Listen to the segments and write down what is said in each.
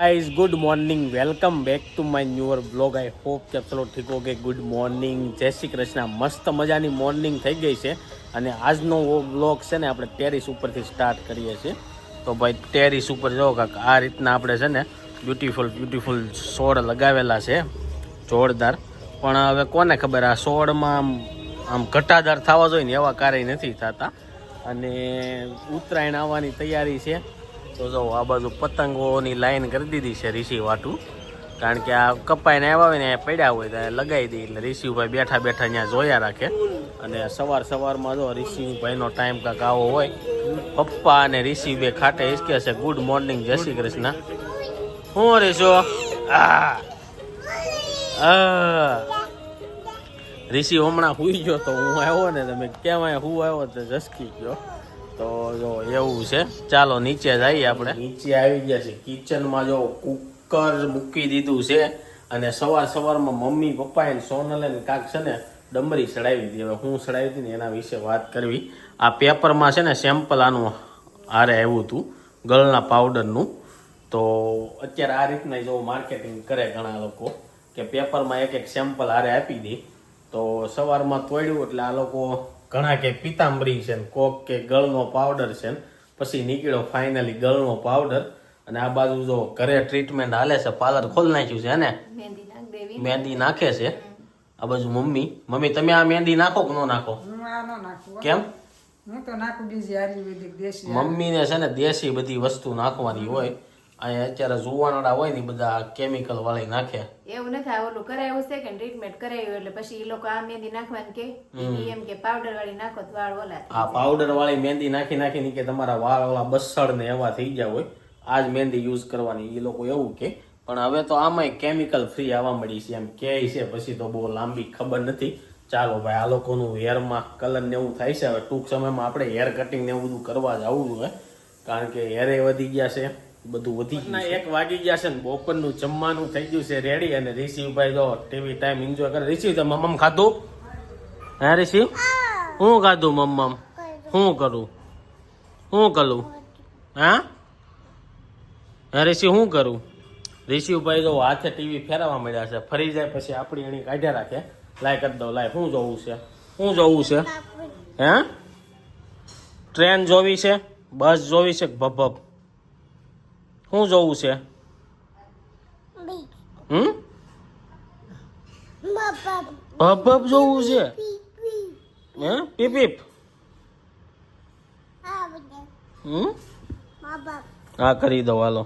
Guys good morning welcome back to my newer blog I hope કે ચલો ઠીક okay good morning જય શ્રી કૃષ્ણ મસ્ત મજાની મોર્નિંગ થઈ ગઈ છે અને આજનો બ્લોગ છે ને આપણે ટેરિસ ઉપરથી સ્ટાર્ટ કરીએ છીએ તો ભાઈ ટેરિસ ઉપર જો કાક આ રીતના આપણે છે ને બ્યુટીફુલ છોડ લગાવેલા છે જોરદાર પણ હવે કોને ખબર આ છોડમાં આમ ઘટાદાર થવા જોઈએ ને એવા કાર્ય નથી થતા અને ઉત્તરાયણ આવવાની તૈયારી છે તો જો આ બાજુ પતંગોની લાઈન કરી દીધી છે ઋષિ વાટું કારણ કે આ કપાઈને આવ્યા હોય ને પડ્યા હોય તો લગાવી દઈએ એટલે ઋષિભાઈ બેઠા ત્યાં જોયા રાખે અને સવારમાં જો ઋષિભાઈનો ટાઈમ કાંક આવો હોય પપ્પા અને ઋષિ બે ખાટે હિસકે છે ગુડ મોર્નિંગ જય શ્રી કૃષ્ણ હું ઋષો ઋષિ હમણાં હુઈ ગયો તો હું આવ્યો ને તમે કેમ હું આવ્યો તો ઝસકી ગયો તો જો એવું છે ચાલો નીચે જઈએ આપણે નીચે આવી ગયા છે કિચનમાં જો કુકર મૂકી દીધું છે અને સવારમાં મમ્મી પપ્પા ને સોનલ ને કાક છે ને ડમરી ચડાવી હતી હવે હું ચડાવી હતી ને એના વિશે વાત કરવી આ પેપરમાં છે ને સેમ્પલ આનું હારે આવ્યું હતું ગળના પાવડરનું તો અત્યારે આ રીતના જો માર્કેટિંગ કરે ઘણા લોકો કે પેપરમાં એક સેમ્પલ હારે આપી દે તો સવારમાં તોડ્યું એટલે આ લોકો ઘણા કે પિતાંબરી છે ને કોક કે ગળનો પાવડર છે ને પછી નીકળ્યો ફાઇનલી ગળનો પાવડર અને આ બાજુ જો ઘરે ટ્રીટમેન્ટ હાલે છે પાર્લર ખોલ નાખ્યું છે ને મહેંદી નાખે છે આ બાજુ મમ્મી તમે આ મહેંદી નાખો કે ન નાખો કેમ મમ્મીને છે ને દેશી બધી વસ્તુ નાખવાની હોય અહીંયા અત્યારે જુવાનડા હોય ને બધા કેમિકલ વાળી નાખે એવું નથી ઓલું કરાયું છે કે ટ્રીટમેન્ટ કરાયું એટલે પછી એ લોકો આ મહેંદી નાખવાની કે એમ કે પાવડર વાળી નાખો તો વાળ ઓલા આ પાવડર વાળી મહેંદી નાખી કે તમારા વાળ ઓલા બસડ ને એવા થઈ ગયા હોય આ જ મહેંદી યુઝ કરવાની એ લોકો એવું કે પણ હવે તો આમાં કેમિકલ ફ્રી આવવા મળી છે એમ કે છે પછી તો બહુ લાંબી ખબર નથી ચાલો ભાઈ આ લોકોનું હેરમાં કલર ને એવું થાય છે હવે ટૂંક સમયમાં આપણે હેર કટિંગ ને એવું બધું કરવા જ આવવું જોઈએ કારણ કે હેરે વધી ગયા છે બધું વધી ગયું 1 વાગી ગયા છે ને બપોરનું જમવાનું થઈ ગયું છે રેડી અને ઋષિભાઈ જો ટીવી ટાઈમ એન્જોય કરે ઋષિ તો મમ્મ ખાધું હે ઋષિ હું ખાધું મમ્મ હું કરું હા હે ઋષિ હું કરું ઋષિભાઈ જો હાથે ટીવી ફેરવવા મળ્યા છે ફરી જાય પછી આપણી એની કાઢ્યા રાખે લાય કરી દો લાય શું જોવું છે હે ટ્રેન જોવી છે બસ જોવી છે ભભ શું જોવું છે ભભ જોવું છે હે પીપીપ હા કરી દો હાલો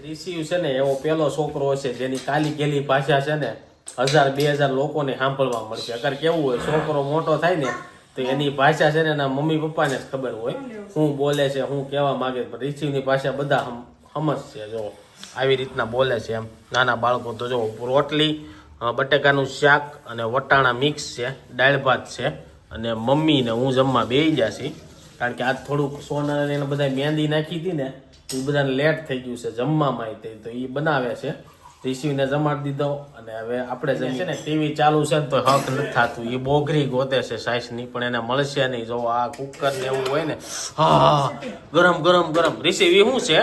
રિસીવ છે ને એવો પેલો છોકરો છે જેની કાલી ગેલી ભાષા છે ને 1000-2000 લોકોને સાંભળવા મળશે અગર કેવું હોય છોકરો મોટો થાય ને તો એની ભાષા છે ને એના મમ્મી પપ્પાને જ ખબર હોય શું બોલે છે શું કહેવા માંગે પણ રિસીવની ભાષા બધા સમજશે જો આવી રીતના બોલે છે એમ નાના બાળકો તો જો રોટલી બટેકાનું શાક અને વટાણા મિક્સ છે દાળ ભાત છે અને મમ્મી ને હું જમવા બેસી ગયા છીએ કારણ કે આજ થોડુંક સોનલ એને બધા મહેંદી નાખી હતી ને એ બધાને લેટ થઈ ગયું છે જમવામાં તો એ બનાવે છે રિસીવને જમાડી દીધો અને હવે આપણે છે ને ટીવી ચાલુ છે તો હક નથી થતું એ બોગરી ગોતે છે સાઈસની પણ એને મળશે નહીં જો આ કુકર ને એવું હોય ને હા ગરમ રિસીવ એ શું છે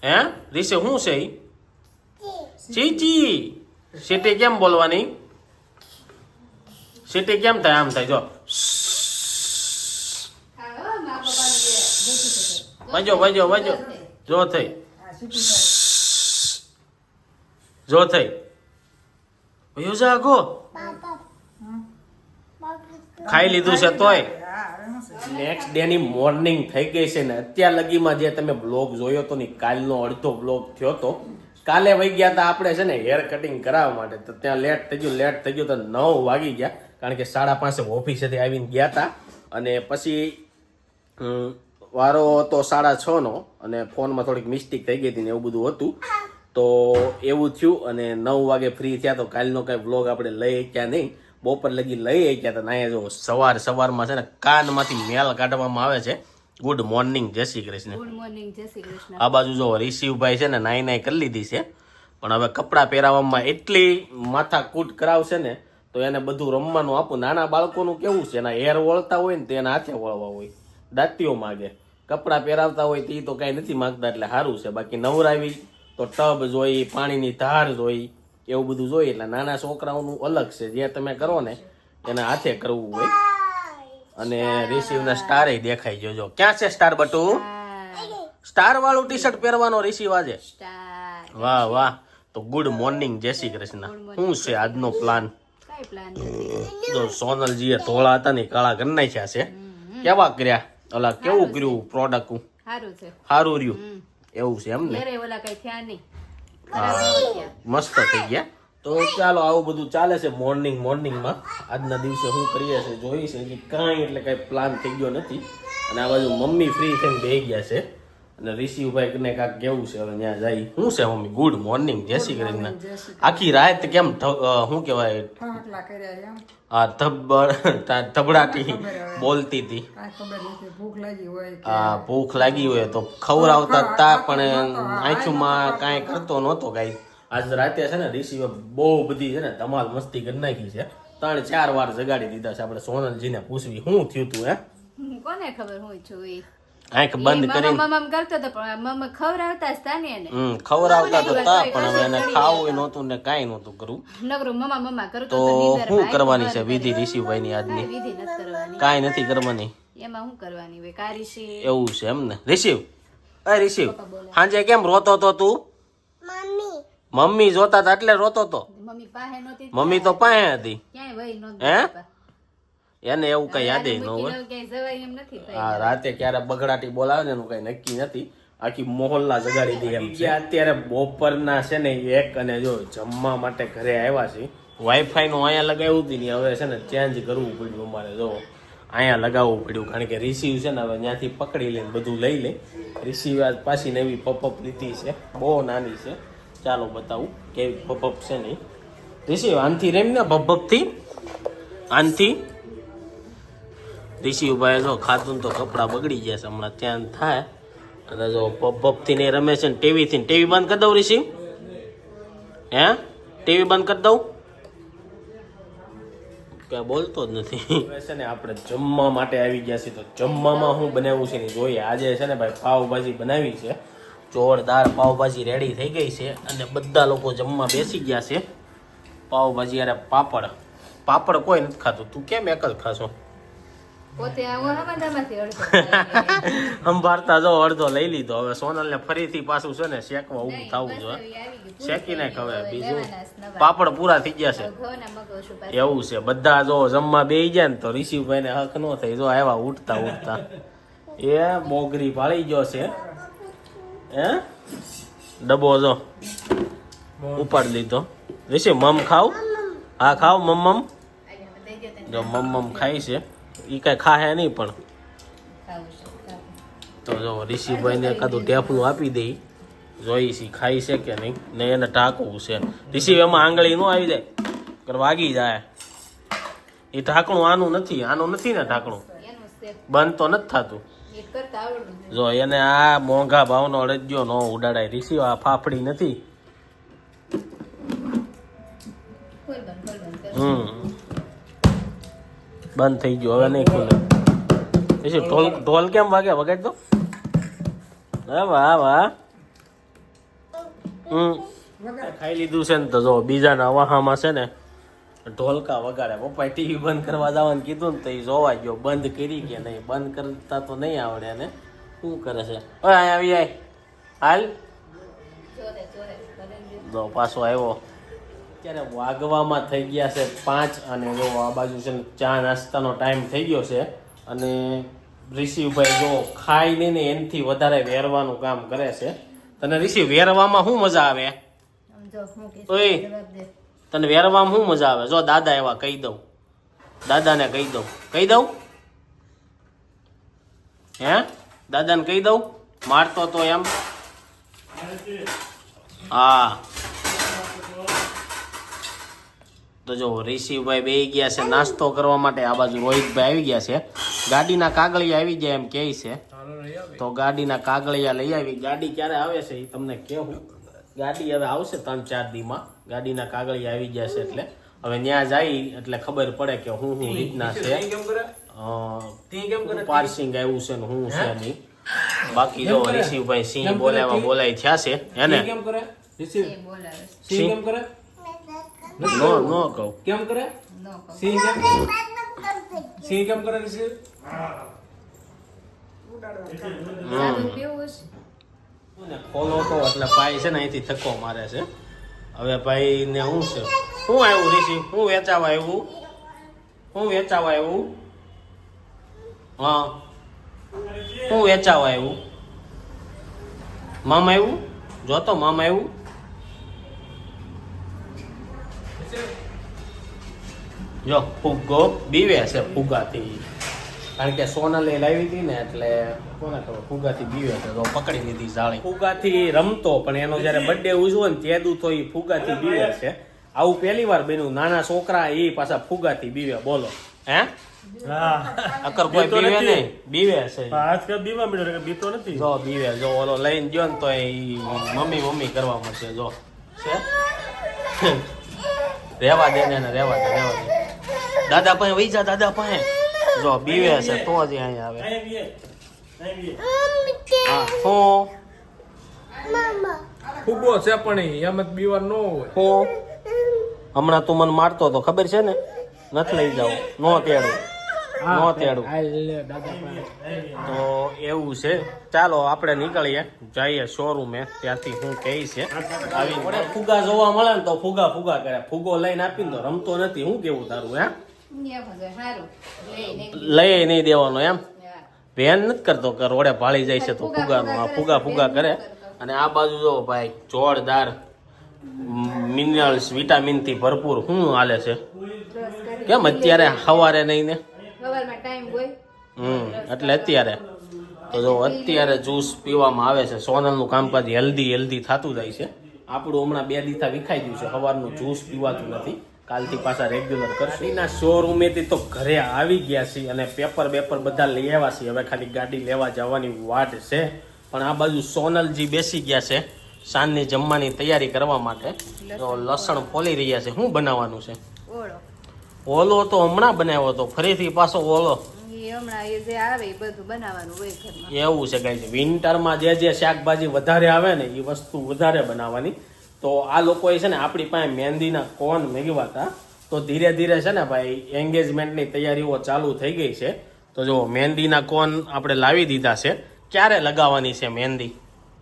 હે રિસીવ શું છે એ ચીચી સીટી કેમ બોલવાની સીટી કેમ થાય આમ થાય જો વાજો જો થઈ જાગો ખાઈ લીધું છે તોય નેક્સ્ટ ડે ની મોર્નિંગ થઈ ગઈ છે ને અત્યાર લગીમાં જે તમે બ્લોગ જોયો તો ને કાલનો અડધો બ્લોગ થયો તો કાલે વહી ગયા હતા આપણે છે ને હેર કટિંગ કરાવવા માટે તો ત્યાં લેટ થઈ ગયું તો 9 વાગી ગયા કારણ કે 5:30 ઓફિસેથી આવીને ગયા હતા અને પછી વારો હતો 6:30 નો અને ફોનમાં થોડીક મિસ્ટેક થઈ ગઈ હતી ને એવું બધું હતું તો એવું થયું અને 9 વાગે ફ્રી થયા તો કાલનો કઈ વ્લોગ આપણે લઈ ગયા નહીં બપોર લગી લઈ ગયા હતા અહીંયા જો સવારમાં છે ને કાનમાંથી મેલ કાઢવામાં આવે છે ગુડ મોર્નિંગ જય શ્રી કૃષ્ણ આ બાજુ જો રિસીવભાઈ છે ને નાઈ કરી લીધી છે પણ હવે કપડાં પહેરાવવામાં એટલી માથા કૂટ કરાવશે ને તો એને બધું રમવાનું આપું નાના બાળકોનું કેવું છે એના હેર વળતા હોય ને તો એના હાથે વળવા હોય દાંતીઓ માગે કપડાં પહેરાવતા હોય તે તો કાંઈ નથી માંગતા એટલે સારું છે. બાકી નવરાવી તો ટબ જોઈ, પાણીની ધાર જોઈ, એવું બધું જોઈએ. એટલે નાના છોકરાઓનું અલગ છે, જે તમે કરો ને એના હાથે કરવું હોય. અને રિસીવના સ્ટાર દેખાઈ જોજો. ક્યાં છે સ્ટાર બટુ? સ્ટાર વાળું ટી શર્ટ પહેરવાનો રિસીવ આજે. વાહ વાહ. તો ગુડ મોર્નિંગ, જય શ્રી કૃષ્ણ. શું છે આજનો પ્લાન? કઈ પ્લાન નથી. તો સોનલજીએ ધોળા હતા ને કાળા કરી નાખ્યા છે. કેવા કર્યા? ઓલા કેવું કર્યું પ્રોડક્ટ? સારું છે. સારું રહ્યું એવું છે એમ ને? ઘરે ઓલા કઈ થયા નહીં. મસ્ત થઈ ગયા. તો ચાલો આવું બધું ચાલે છે મોર્નિંગમાં. આજના દિવસે શું કરીએ છીએ જોઈ છે કે કાંઈ એટલે કાંઈ પ્લાન થઈ ગયો નથી. અને આ બાજુ મમ્મી ફ્રી થઈને બેસી ગયા છે. અને રિશિવભાઈ ને કાંઈક કેવું છે હવે ત્યાં જાય. શું છે મમ્મી? ગુડ મોર્નિંગ, જય શ્રી કૃષ્ણ. આખી રાત કેમ શું કહેવાય ધબડાટી બોલતી હતી? હા, ભૂખ લાગી હોય તો ખવડાવતા હતા પણ આંખમાં કાંઈ કરતો નહોતો કાંઈ. આજ રાતે છે ને રિશિવે બહુ બધી છે ને ધમાલ મસ્તી કરી નાખી છે. 3-4 વાર જગાડી દીધા છે. આપણે સોનલજીને પૂછવી શું થયું તું? કોને ખબર હું છું ઈ આંખ બંધ કરીને મમ્મ કરતો તો પણ મમ્મ ખવડાવતા જ તા ને એને. ખવડાવતા તો તા પણ હવે એને ખાવું નહોતું ને કાંઈ નહોતું કરવું. નગરું મમ્મા કરતો તો શું કરવાની છે વિધિ રિશિવભાઈ ની આજની? વિધિ નથી કરવાની. કાંઈ નથી કરવાની. એમાં શું કરવાની હોય? કારીશી એવું છે એમ ને? રિશિવ, અરે રિશિવ, સાંજે કેમ રોતો તો તું? મમ્મી જોતા હતા એટલે રોતો તો? મમ્મી પાસે નહોતી. મમ્મી તો પાસે હતી. ક્યાંય વહી નહોતી. હે? એને એવું કઈ યાદ ન હોય. ક્યાંય જવાય એમ નથી. હા, રાતે ક્યારે બગડાટી બોલાવે ને એનું કઈ નક્કી નથી. આખી મોહલ્લા જગાડી દે એમ છે. અત્યારે બપોરના છે ને 1 અને જો જમવા માટે ઘરે આવ્યા છે. વાઈફાઈ નું અહીંયા લગાવ્યું હતું ને હવે છે ને ચેન્જ કરવું પડ્યું અમારે. જો અહીંયા લગાવવું પડ્યું કારણ કે રિસીવ છે ને હવે ત્યાંથી પકડી લઈને બધું લઈ લે. રિસીવ આજ પાછી નવી પપઅપ લીધી છે, બહુ નાની છે. ચાલો બતાવું કેવી પપઅપ છે નહીં. રિસીવ આનથી રેમ ને પપઅપ થી આનથી. રિશિવભાઈ જો ખાતું તો કપડા બગડી ગયા છે હમણાં ત્યાં થાય. અને જો પપ થી ને રમે છે ને ટીવી થી. ટીવી બંધ કરી દઉં રિશિવ? હે, ટીવી બંધ કરી દઉં? કઈ બોલતો જ નથી. છે ને આપણે જમવા માટે આવી ગયા છીએ. તો જમવામાં શું બનાવ્યું છે ને જોઈએ. આજે છે ને ભાઈ પાવભાજી બનાવી છે. જોરદાર પાવભાજી રેડી થઈ ગઈ છે અને બધા લોકો જમવા બેસી ગયા છે. પાવભાજી અરે પાપડ કોઈ નથી ખાતું. તું કેમ એક જ ખાશો? સંભાળતા જો અડધો લઈ લીધો. હવે સોનલ ને ફરીથી પાછું છે ને શેકવા ઉભું થવું જોઈએ. શેકીને ખવે બીજું પાપડ પૂરા થઈ ગયા છે એવું છે. બધા જો જમવા બેસી જાય ને તો રિશિવભાઈ ને હક નો થઈ. જો આવ્યા ઉઠતા એ બોગરી પાળી ગયો છે. હે, ડબ્બો જો ઉપાડી લીધો. રિશિવ મમ ખાવ? હા ખાવ મમ. જો મમ ખાઈ છે. ઈ કઈ ખાહે નહીં પણ તો જો રિશિવભાઈ ને એકાદું ટેફલું આપી દઈ. જોઈ છે ખાઈ છે કે નહીં ને એને ઢાંકવું છે. રિશિવ એમાં આંગળી નો આવી જાય વાગી જાય. એ ઢાંકણું આનું નથી ને ઢાંકણું બંધ તો નથી થતું. જો એને આ મોંઘા ભાવનો અડજ્યો નો ઉડાડાય. રિશિવ આ ફાફડી નથી. બંધ થઈ ગયો હવે નહીં ખુલે. પછી ઢોલ કેમ વાગે? વગાડ દો. વાહ વાહ. ખાઈ લીધું છે ને તો જો બીજાના વાહામાં છે ને ઢોલકા વગાડે. પપ્પાએ ટીવી બંધ કરવા જવાનું કીધું ને તો એ જોવા ગયો. બંધ કરી કે નહીં? બંધ કરતા તો નહીં આવડે ને. શું કરે છે? ઓય અહીંયા આવી જાય. હાલ જો પાછો આવ્યો. અત્યારે વાગવામાં થઈ ગયા છે 5 અને જો આ બાજુ છે ને ચા નાસ્તાનો ટાઈમ થઈ ગયો છે. અને રિશિવભાઈ જો ખાઈ નહીં ને એનાથી વધારે વેરવાનું કામ કરે છે. તને રિશિવ વેરવામાં શું મજા આવે? ઓય તને વેરવામાં શું મજા આવે? જો દાદા એવા કહી દઉં, દાદાને કહી દઉં. હે, દાદાને કહી દઉં મારતો તો એમ. હા તો જો રિશિવભાઈ બેસી ગયા છે નાસ્તો કરવા માટે. આ બાજુ રોહિતભાઈ આવી ગયા છે. ગાડીના કાગળિયા આવી જાય એમ કહે છે તો ગાડીના કાગળિયા લઈ આવી. ગાડી ક્યારે આવે છે એ તમને કહેવું. ગાડી હવે આવશે 3-4 દીમાં. ગાડીના કાગળિયા આવી ગયા છે એટલે હવે ત્યાં જાય એટલે ખબર પડે કે હું રીતના છે. પાર્સિંગ આવ્યું છે ને હું છે નહીં. બાકી જો ઋષિભાઈ સિંહ બોલાય થયા છે એને કેમ કરે રિસીવ એ બોલાવે સિંહ કેમ કરે નો કહું કેમ કરે નો કહો સિંહ કેમ સિંહ કેમ કરે રિસીવ સાદું પીવું છે ને ખોલો તો એટલે ભાઈ છે ને અહીંથી ધક્કો મારે છે હવે ભાઈ ને શું છે શું આવ્યું ઋષિ શું વેચાવા આવ્યું હા શું વેચાવા આવ્યું મામા આવ્યું જોતો મામા આવ્યું જો ફુગ્ગો બીવે છે ફુગ્ગાથી કારણ કે સોનલે લાવી હતી ને એટલે કોને ખબર ફુગાથી બીવે છે તો પકડી લીધી જાળી ફુગાથી રમતો પણ એનો જ્યારે બર્થડે ઉજવો ને તેદું તો એ ફુગાથી બીવે છે આવું પહેલી વાર બન્યું નાના છોકરા એ પાછા ફુગાથી બીવે બોલો હે અકર કોઈ બીવે નહીં બીવે છે આજકાલ બીવા મળ્યો કે બીતો નથી જો બીવે જો ઓલો લઈને ગયો ને તો એ મમ્મી કરવા મળશે જો છે રેવા દે ને રેવા દે દાદા પાસે વહી જા દાદા પાસે જો બીવે છે તો જ અહીંયા આવે હા હું ફુગો છે પણ એમ જ બીવા ન હોય હું હમણાં તું મને મારતો તો ખબર છે ને નથી લઈ જાવ નો તેડું તો એવું છે ચાલો આપણે નીકળીએ જઈએ શોરૂમે ત્યાંથી હું કહીશ છે આવી પડે ફુગા જોવા મળે ને તો ફુગા કરે ફુગો લઈને આપીને તો રમતો નથી હું કેવું તારું હે લઈ નહીં દેવાનો એમ વેન નથી કરતો કે રોડે ભાળી જાય છે તો ફુગાનું આ ફુગા કરે અને આ બાજુ જો ભાઈ જોરદાર મિનરલ્સ વિટામિન થી ભરપૂર શું હાલે છે કેમ અત્યારે સવારે નહીં ને સવારમાં ટાઈમ હોય એટલે અત્યારે તો જો અત્યારે જ્યુસ પીવામાં આવે છે સોનલનું કામકાજ હેલ્ધી થતું જાય છે આપણું હમણાં 2 દીથા વિખાઈ ગયું છે સવારનું જ્યુસ પીવાતું નથી કાલથી પાછા રેગ્યુલર કરશું એના શોરૂમેથી તો ઘરે આવી ગયા છીએ અને પેપર બધા લઈ આવ્યા છીએ હવે ખાલી ગાડી લેવા જવાની વાટ છે પણ આ બાજુ સોનલજી બેસી ગયા છે સાંજની જમવાની તૈયારી કરવા માટે તો લસણ ફોલી રહ્યા છે શું બનાવવાનું છે ઓળો ઓલો તો હમણાં બનાવ્યો હતો ફરીથી પાછો ઓલો એ હમણાં એ જે આવે એ બધું બનાવવાનું હોય ઘરમાં એવું છે ગાઈસ વિન્ટરમાં જે શાકભાજી વધારે આવે ને એ વસ્તુ વધારે બનાવવાની તો આ લોકોએ છે ને આપણી પાસે મહેંદીના કોન મેળવ્યા હતા તો ધીરે ધીરે છે ને ભાઈ એન્ગેજમેન્ટની તૈયારીઓ ચાલુ થઈ ગઈ છે તો જો મહેંદીના કોન આપણે લાવી દીધા છે ક્યારે લગાવવાની છે મહેંદી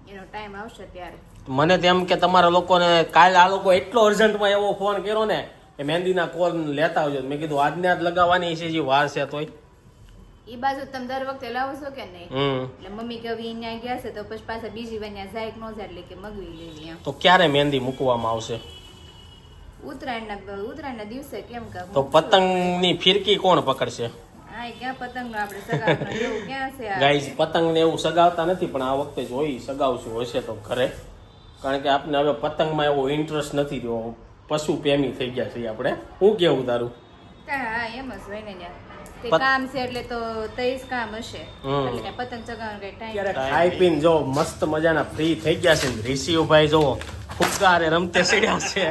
એનો ટાઈમ આવશે ત્યારે મને તેમ કે તમારા લોકોને કાલે આ લોકો એટલો અર્જન્ટમાં એવો ફોન કર્યો ને કે મહેંદીના કોન લેતા આવજો મેં કીધું આજને આજ લગાવવાની છે જે વાર છે તોય ઈ બાજુ તમે દર વખતે લાવો છો કે નહીં એટલે મમ્મી કે હવે અહીંયા ગયા છે તો પછી પાછા બીજી વાર ત્યાં જાય કે ન જાય એટલે કે મગવી લેવી એમ તો ક્યારે મહેંદી મૂકવામાં આવશે ઉત્તરાયણના દિવસે કેમ કે તો પતંગની ફિરકી કોણ પકડશે હા ક્યાં પતંગ નો આપણે સગાવવાનો એવું ક્યાં છે આ? ગાઈઝ પતંગને એવું સગાવતા નથી પણ આ વખતે જોઈ સગાવશું હશે તો ઘરે કારણ કે આપણે હવે પતંગમાં એવો ઇન્ટરેસ્ટ નથી રહ્યો પશુ પ્રેમી થઈ ગયા છીએ આપણે હું કેવું તારું હા એમ જ હોય ને ત્યાં તે કામ છે એટલે તો તેજ કામ હશે એટલે કાંઈ પતંગ ચગાવવાનો કઈ ટાઈમ અત્યારે ખાઈ પીને જો મસ્ત મજાના ફ્રી થઈ ગયા છે ઋષિભાઈ જો ફુગ્ગારે રમતે સીડ્યા છે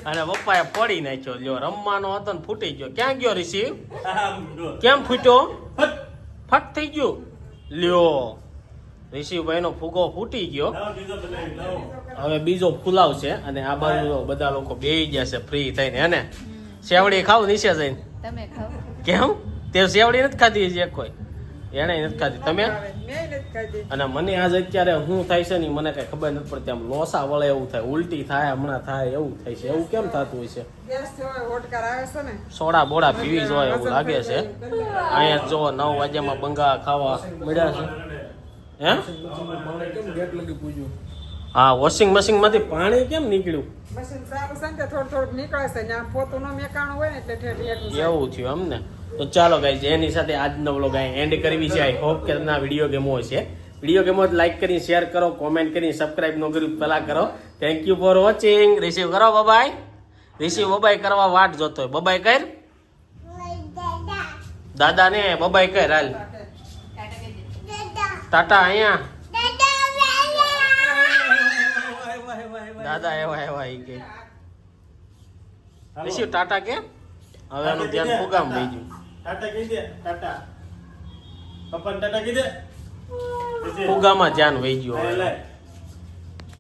અને પપ્પાએ પડી નાખ્યો લ્યો રમવાનો હતો ને ફૂટી ગયો ક્યાં ગયો ઋષિ કેમ ફૂટ્યો ફટ થઈ ગયો લ્યો ઋષિભાઈ નો ફુગો ફૂટી ગયો હવે બીજો ફુલાવ છે અને આ બાજુ બધા લોકો બેહી ગયા છે ફ્રી થઈને હે ને સેવડી ખાવ નીચે જઈને તમે ખાઓ કેમ તે સેવડી નથી ખાધી હજી એક કોઈ એને નથી ખાધી તમે અને મને આજ અત્યારે શું થાય છે ને મને કઈ ખબર નથી પડતી આમ લોસા વળે એવું થાય ઉલટી થાય હમણાં થાય એવું થાય છે એવું કેમ થતું હોય છે સોડા બોડા પીવી જોઈએ એવું લાગે છે અહીંયા જો 9 વાગ્યામાં બંગા ખાવા મળ્યા છે હે હા વોશિંગ મશીન માંથી પાણી કેમ નીકળ્યું એવું થયું એમ ને તો ચાલો ગાઈઝ એની સાથે આજનો વ્લોગ એન્ડ કરવી છે આઈ હોપ કે તમને આ વિડીયો ગમ્યો હશે વિડીયો ગમ્યો તો લાઈક કરી શેર કરો કોમેન્ટ કરી સબસ્ક્રાઇબ ન કર્યું પહેલા કરો thank you for watching receive કરો બબાય રિસીવ બબાય કરવા વાટ જોતો હોય બબાય કર દાદા ને બબાય કર હાલ ટાટા અહીંયા દાદા એવા ઈ કે રિસીવ ટાટા કે હવે એનું ધ્યાન ફુગામ થઈ ગયું ટાટા કહી દે ટાટા પપ્પા ટાટા કહી દે ફુગામાં ધ્યાન વહી ગયું હવે.